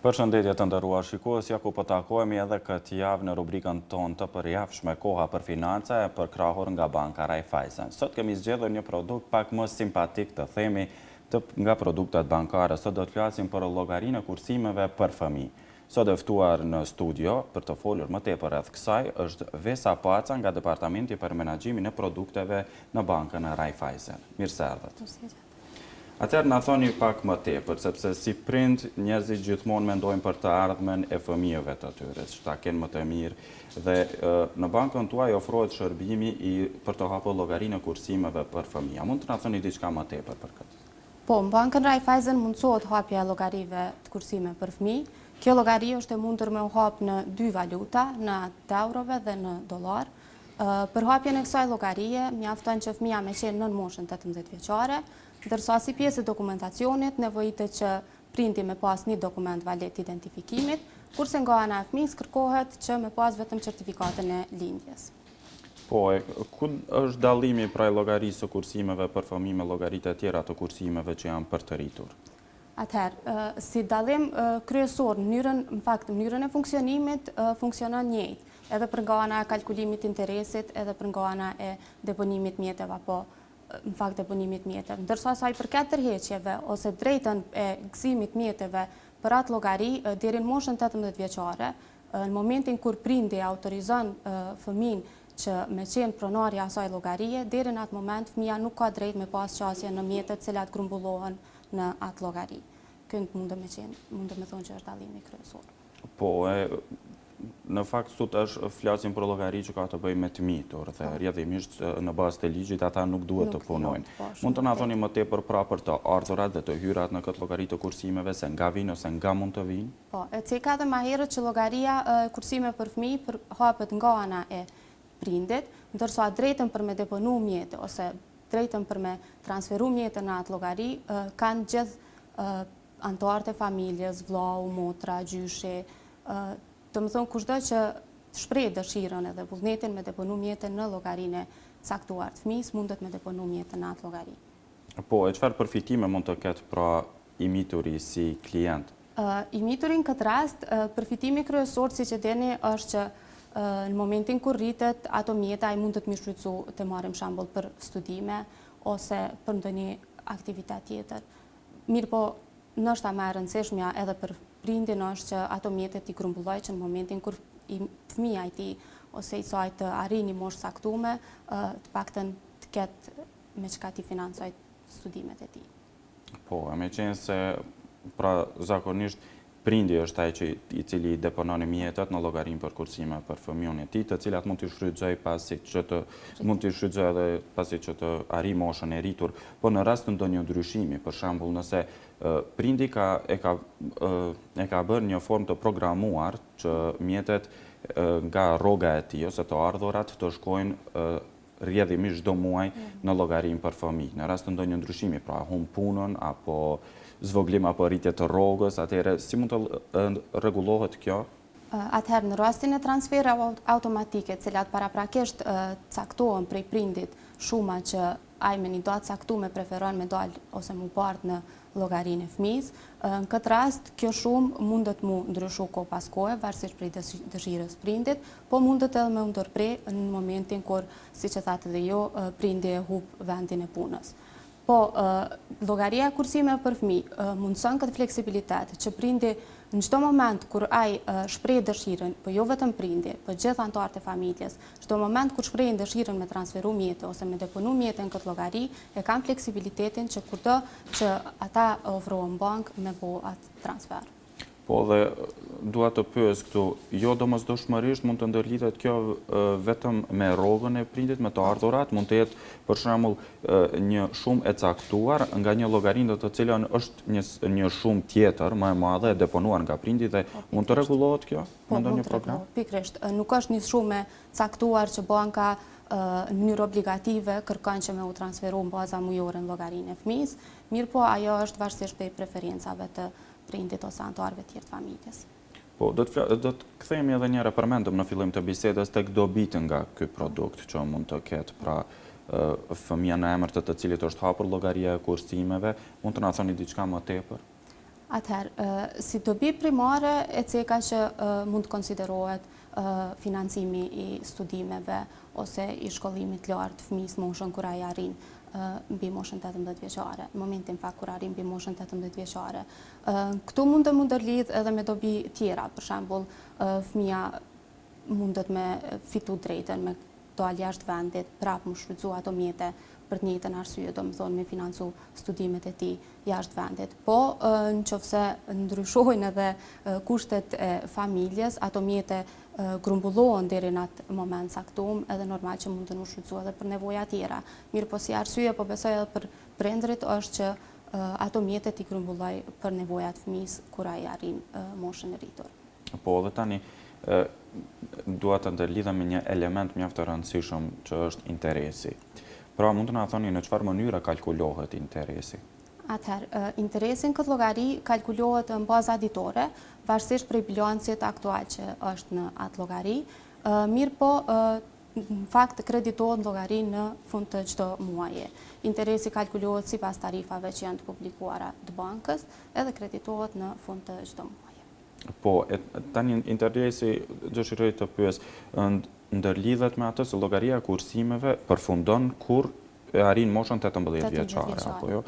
Përshëndetje të nderuar shikues, ja ku po takohemi edhe këtë javë në rubrikën tonë të përjavshme Koha për financa e përkrahur nga banka Raiffeisen. Sot kemi zgjedhur një produkt pak më simpatik të themi nga produktet bankare. Sot do të flasim për llogarinë e kursimeve për fëmijë. Sot e ftuar në studio për të folur më tepër rreth kësaj është Vesa Paca nga Departamenti për Menaxhimin e Produkteve në bankën e Raiffeisen. Mirë se erdhët. Atëherë na thoni pak më tepër, sepse si prind njerëzit gjithmonë mendojnë për të ardhmen e fëmijëve të tyre, që ta kenë më të mirë dhe në bankën tuaj ofrohet shërbimi për të hapur llogarinë e kursimeve për fëmijë. Mund të na thoni diçka më tepër për këtë? Po, në bankën Raiffeisen mundsohet hapja e llogarive të kursime për fëmijë. Kjo llogari është e mundur me u hap në dy valuta, në të eurove dhe në dollar. Për hapjen e kësaj llogarie mjafton që fëmia me qenë nën moshën 18 vjeçare, ndërsa si pjesë e dokumentacionit nevojitet që prindi me pas një dokument valet identifikimit, kurse nga ana e fëmijës kërkohet që me pas vetëm certifikatën e lindjes. Po, ku është dallimi pra llogarisë së kursimeve për fëmijë me llogaritë e tjera të kursimeve që janë për të rritur? Atëherë, si dallim kryesor, mënyrën e funksionimit funksionon njëjtë, edhe për nga ana e kalkulimit interesit, edhe për nga ana e deponimit mjeteve apo deponimit mjeteve. Ndërsa sa i përket tërheqjeve ose drejtën e gëzimit mjeteve për atë llogari deri në moshën 18 vjeçare, në momentin kur prindi autorizon fëmin që me qenë pronarja asaj llogarie, deri në atë moment fëmia nuk ka drejt me pas qasje në mjetet cilat grumbullohen në atë llogari. Kënd mund me thonë që është dallimi kryesor. Po, në fakt sot flasim për llogari që ka të bëjë me të mitur dhe rrjedhimisht në bazë të ligjit ata nuk duhet të punojnë. Mund të na thoni më tepër pra për të ardhurat dhe të hyrat në këtë llogari të kursimeve, se nga vinë ose nga mund të vinë? Po, ceka dhe më herët që llogaria kursime për fëmijë hapet nga ana e prindit, ndërsa drejtën për me deponu mjete ose drejtën për me transferu mjete në atë llogari kanë gjithë anëtarët e familjes, vllau, motra, gjyshe. Të më thonë kushdo që shpreh dëshirën edhe vullnetin me deponu mjetën në llogarinë e caktuar të fëmijës, mundet me deponu mjetën në atë llogari. Po, e çfarë përfitime mund të ketë pra i mituri si klient? I mituri në këtë rast, përfitimi kryesor siç e dini është që në momentin kur rritet ato mjeta ai mundet me shfrytzu të marrim shembull për studime ose për ndonjë aktivitet tjetër. Mirë po, nështë më e rëndësishmja edhe për prindin është që ato mjetet i grumbulloj që në momentin kur fëmia i tij ose i saj të arrijë një moshë caktuar, të paktën të ketë me çka ti financoj studimet e tij. Po, me qenë se pra zakonisht prindi është ai i cili deponon mjetet në llogarinë për kursime për fëmijën e tij, të cilat mund t'i shfrytëzoj pasi që të arrijë moshën e rritur, po në rast të ndonjë ndryshimi, për shembull, nëse prindi e ka bërë një formë të programuar që mjetet nga rroga e tij ose të ardhurat të shkojnë rrjedhimisht çdo muaj në llogarinë për fëmijë. Në rast të ndonjë ndryshimi, pra humb punën apo zvoglim apo rritje të rrogës, atëherë si mund të rregullohet kjo? Atëherë në rastin e transfereve automatike, të cilat paraprakisht caktohen prej prindit shuma që ai me një datë caktuar preferon me dalë ose mu bart në llogarinë e fëmijës, në këtë rast kjo shumë mundet mu ndryshu kohë pas kohe, varësisht prej dëshirës prindit, po mundet edhe me u ndërprer në momentin kur, siç e thatë edhe ju, prindi e humb vendin e punës. Po, llogaria e kursimeve për fëmijë mundson këtë fleksibilitet që prindi në çdo moment kur ai shpreh dëshirën, po jo vetëm prindi, po gjithë anëtarët e familjes, çdo moment kur shprehin dëshirën me transferu mjete ose me deponu mjete në këtë llogari, e kanë fleksibilitetin që kudo që ata ofrohen bank me bo atë transfer. Po dhe dua të pyes këtu, jo domosdoshmërisht mund të ndërlidhet kjo vetëm me rrogën e prindit, me të ardhurat, mund të jetë për shembull një shumë e caktuar nga një llogarinë të cilën është një shumë tjetër më e madhe e deponuar nga prindi dhe mund të rregullohet kjo në ndonjë program? Pikërisht, nuk është një shumë e caktuar që banka në mënyrë obligative kërkon që me u transferu në baza mujore në llogarinë e fëmijës, mirë po ajo është varësisht prej preferencave të prindit ose anëtarëve të tjerë të familjes. Po, do të kthehemi edhe një herë, përmendëm në fillim të bisedës tek dobitën nga ky produkt që mund të ketë pra fëmia në emër të cilit është hapur llogaria e kursimeve, mund të na thoni diçka më tepër? Atëherë, si dobi primare e ceka që mund të konsiderohet financimi i studimeve ose i shkollimit lartë fëmijës moshën kur ai arrin mbi moshën 18 vjeçare, në momentin fakt kur arrin mbi moshën 18 vjeçare. Këtu mund të ndërlidh edhe me dobi tjera, për shembull, fëmia mundet me fitu drejtën, me dalë jashtë vendit, prapë më shfrytzu ato mjete për të njëjtën arsye, domethënë me financu studimet e tij jashtë vendit. Po, nëse ndryshojnë edhe kushtet e familjes, ato mjete grumbullohen deri në atë moment saktum, edhe normal që mund të shfrytzu edhe për nevoja tjera. Mirë po si arsye, po besoj edhe për prindrit është që ato mjete t'i grumbulloj për nevojat fëmijës kur ai arrin moshën e rritur. Po, dhe tani dua të ndërlidhem me një element mjaft të rëndësishëm që është interesi. Pra, mund të na thoni në çfarë mënyre kalkulohet interesi? Atëherë, interesin këtë llogari kalkulohet në bazë aditore, varësisht prej bilancit aktual që është në atë llogari. Mirë po, në fakt kreditohet llogari në fund të çdo muaji. Interesi kalkulohet sipas tarifave që janë të publikuara të bankës, edhe kreditohet në fund të çdo muaji. Po, tani interesi dëshiroj të pyes, ndërlidhet me atë se llogaria e kursimeve përfundon kur e arrin moshën 18 vjeçare, apo jo?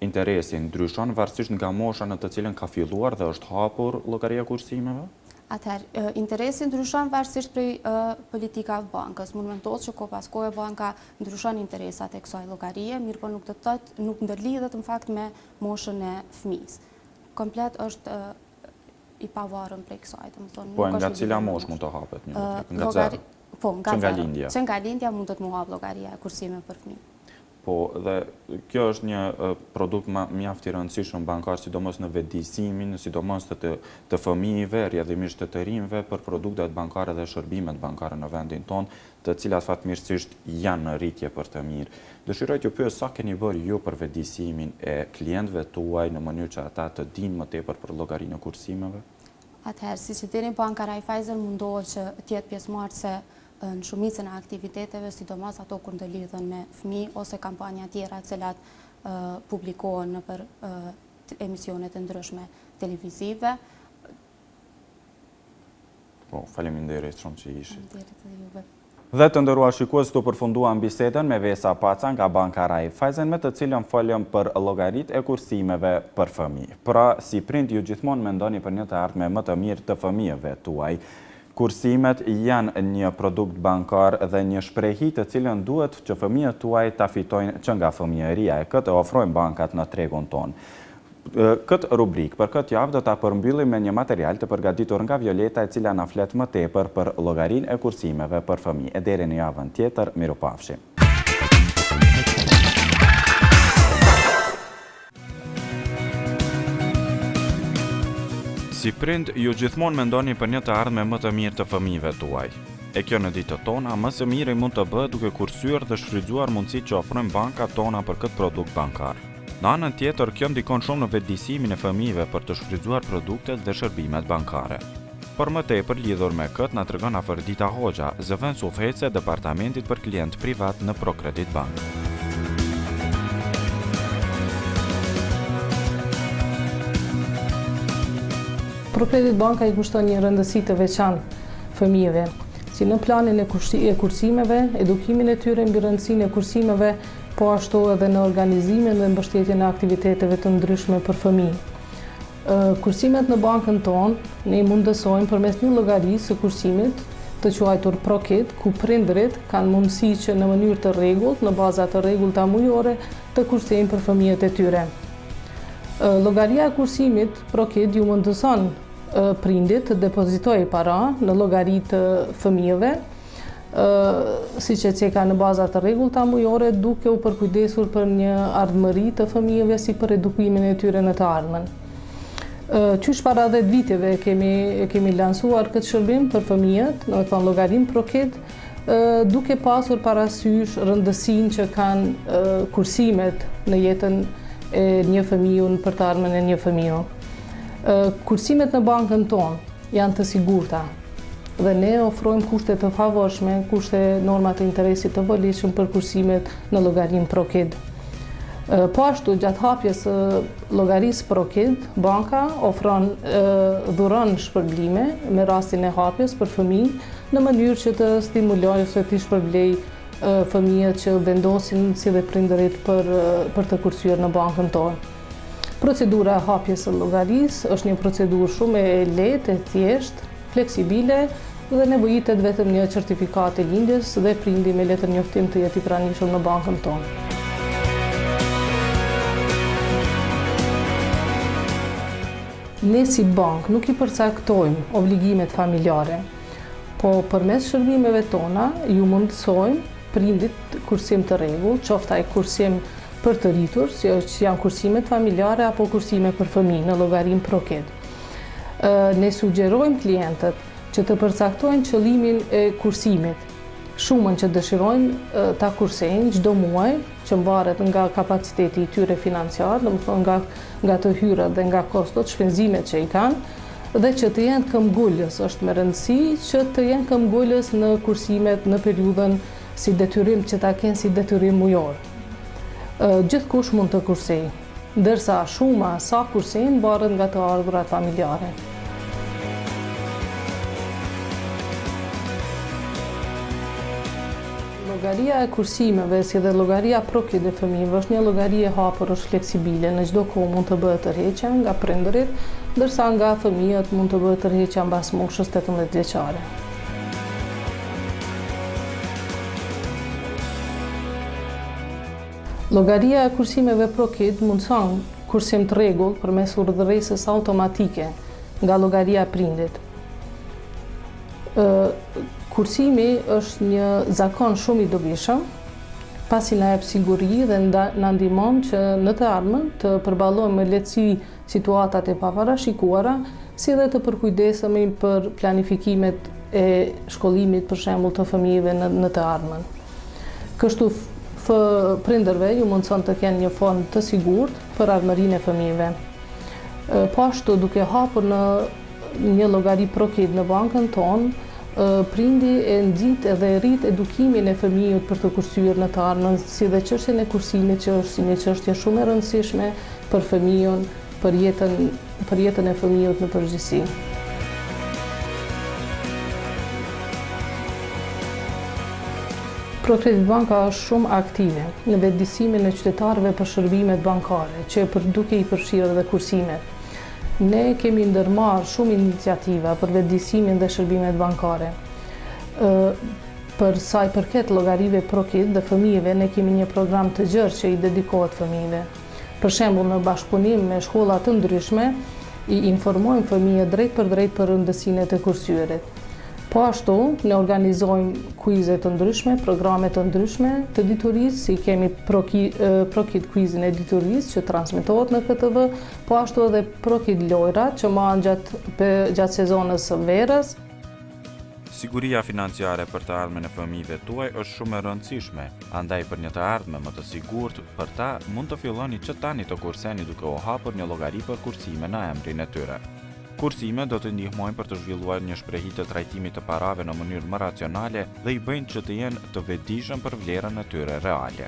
Interesi ndryshon varësisht nga mosha në të cilën ka filluar dhe është hapur llogaria e kursimeve? Atëherë, interesi ndryshon varësisht prej politikave të bankës. Mund mendohet që kohë pas kohe banka ndryshon interesat e kësaj llogarie, mirë po nuk ndërlidhet në fakt me moshën e fëmijës. Komplet është i pavarur prej kësaj, domethënë. Po nga cila moshë mund të hapet një llogari? Nga zero? Po, nga lindja. Që nga lindja mund të mu hap llogaria e kursimeve për fëmijë. Po, dhe kjo është një produkt mjaft i rëndësishëm bankar, sidomos në vetëdijsimin, sidomos të fëmijëve, rrjedhimisht të të rinjve, për produktet bankare dhe shërbimet bankare në vendin tonë, të cilat fatmirësisht janë në rritje për të mirë. Dëshiroj t'ju pyes sa keni bërë ju për vetëdijsimin e klientëve tuaj në mënyrë që ata të dinë më tepër për llogarinë e kursimeve? Atëherë, siç e dini, banka Raiffeisen mundohet që të jetë pjesëmarrëse në shumicën e aktiviteteve, sidomos ato kur ndërlidhen me fëmijë ose kampanja tjera të cilat publikohen nëpër emisionet e ndryshme televizive. Po, faleminderit shumë që ishit. Faleminderit edhe juve. Dhe të nderuar shikues, këtu përfunduam bisedën me Vesa Paca nga banka Raiffeisen, me të cilën folëm për llogaritë e kursimeve për fëmijë. Pra, si prind ju gjithmonë mendoni për një të ardhme më të mirë të fëmijëve tuaj. Kursimet janë një produkt bankar dhe një shprehje të cilën duhet që fëmijët tuaj ta fitojnë që nga fëmijëria, e këtë ofrojnë bankat në tregun tonë. Këtë rubrik për këtë javë do ta përmbyllim me një material të përgatitur nga Violeta, e cila na flet më tepër për llogarinë e kursimeve për fëmijë. E deri në javën tjetër, mirupafshim. Si prind, ju gjithmonë mendoni për një të ardhme më të mirë të fëmijëve tuaj. E kjo në ditët tona, më së miri mund të bëhet duke kursyer dhe shfrytzuar mundësitë që ofrojnë bankat tona për këtë produkt bankar. Në anën tjetër, kjo ndikon shumë në vetëdijsimin e fëmijëve për të shfrytzuar produktet dhe shërbimet bankare. Por më tepër lidhur me këtë na tregon Afërdita Hoxha, zëvendës udhëheqëse e departamentit për klient privat në Procredit Bank. Procredit Banka i kushton një rëndësi të veçantë fëmijëve, si në planin e kursimeve, edukimin e tyre mbi rëndësinë e kursimeve, po ashtu edhe në organizimin dhe mbështetjen e aktiviteteve të ndryshme për fëmijë. Kursimet në bankën tonë ne mundësojmë përmes një llogarisë së kursimit të quajtur Procred, ku prindërit kanë mundësi që në mënyrë të rregullt, në baza të rregullta mujore, të kursejnë për fëmijët e tyre. Llogaria e kursimit Procred ju mundëson prindit të depozitojë para në llogari të fëmijëve, siç e ceka në baza të rregullta mujore, duke u përkujdesur për një ardhmëri të fëmijëve si për edukimin e tyre në të ardhmen. Qysh para 10 viteve kemi lansuar këtë shërbim për fëmijët, në të llogarinë Procred, duke pasur parasysh rëndësinë që kanë kursimet në jetën e një fëmiju për të ardhmen e një fëmiju. Kursimet në bankën tonë janë të sigurta dhe ne ofrojmë kushte të favorshme, kushte norma të interesit të volitshëm për kursimet në llogarinë Procred. Po ashtu, gjatë hapjes së llogarisë Prokid, banka dhuron shpërblime me rastin e hapjes për fëmijë në mënyrë që të stimulojë ose të shpërblej fëmijët që vendosin si dhe prindërit për të kursyer në bankën tonë. Procedura e hapjes së llogarisë është një procedurë shumë e lehtë, e thjeshtë, fleksibile dhe nevojitet vetëm një certifikat e lindjes dhe prindi me letër njoftim të jetë i pranishëm në bankën tonë. Ne si bank nuk i përcaktojmë obligimet familjare, po përmes shërbimeve tona ju mundsojmë prindit kursim të rregull, qoftë ai kursim për të rritur, që janë kursimet familjare apo kursime për fëmijë në llogarinë Prokid. Ne sugjerojmë klientët që të përcaktojnë qëllimin e kursimit, shumën që dëshirojnë ta kursejnë çdo muaj, që varet nga kapaciteti i tyre financiar, domethënë nga të hyrat dhe nga kostot, shpenzimet që i kanë, dhe që të jenë këmbgulës. Është me rëndësi që të jenë këmbgulës në kursimet në periudhën si detyrim që ta kenë si detyrim mujor. Gjithkush mund të kursejë, ndërsa shuma sa kursejnë varet nga të ardhurat familjare. Llogaria e kursimeve, si dhe llogaria Prokid e fëmijëve, është një llogari e hapur, është fleksibile, në çdo kohë mund të bëhet tërheqja nga prindërit, ndërsa nga fëmijët mund të bëhet tërheqja mbas moshës 18 vjeçare. Llogaria e kursimeve Prokid mundson kursim të rregullt përmes urdhëresës automatike nga llogaria e prindit. Kursimi është një zakon shumë i dobishëm, pasi na jep siguri dhe na ndihmon që në të ardhmen të përballojmë me lehtësi situatat e paparashikuara, si dhe të përkujdesemi për planifikimet e shkollimit për shembull të fëmijëve në të ardhmen. Kështu prindërve ju mundson të kenë një fond të sigurt për ardhmërinë e fëmijëve. Po ashtu, duke hapur në një llogari Prokid në bankën tonë, prindi e nxit edhe rrit edukimin e fëmijët për të kursyer në të ardhmen, si dhe çështjen e kursimit që është si një çështje shumë e rëndësishme për fëmijën, për jetën e fëmijët në përgjithësi. Prokredit Banka është shumë aktive në vetëdijsimin e qytetarëve për shërbimet bankare, që duke i përfshirë edhe kursimet. Ne kemi ndërmarrë shumë iniciativa për vetëdijsimin dhe shërbimet bankare. Për sa i përket llogarive Prokid dhe fëmijëve, ne kemi një program të gjerë që i dedikohet fëmijëve. Për shembull, në bashkëpunim me shkolla të ndryshme, i informojmë fëmijët drejt për drejt për rëndësinë e të kursyerit. Po ashtu, ne organizojmë kuize të ndryshme, programe të ndryshme të diturisë, si kemi Prokid kuizin e diturisë që transmetohet në KTV, po ashtu edhe Prokid lojrat që mahen gjatë sezonës së verës. Siguria financiare për të ardhmen e fëmijëve tuaj është shumë e rëndësishme, andaj për një të ardhme më të sigurt për ta mund të filloni që tani të kurseni duke u hapur një llogari për kursime në emrin e tyre. Kursime do të ndihmojnë për të zhvilluar një shprehi të trajtimit të parave në mënyrë më racionale dhe i bëjnë që të jenë të vetëdijshëm për vlerën e tyre reale.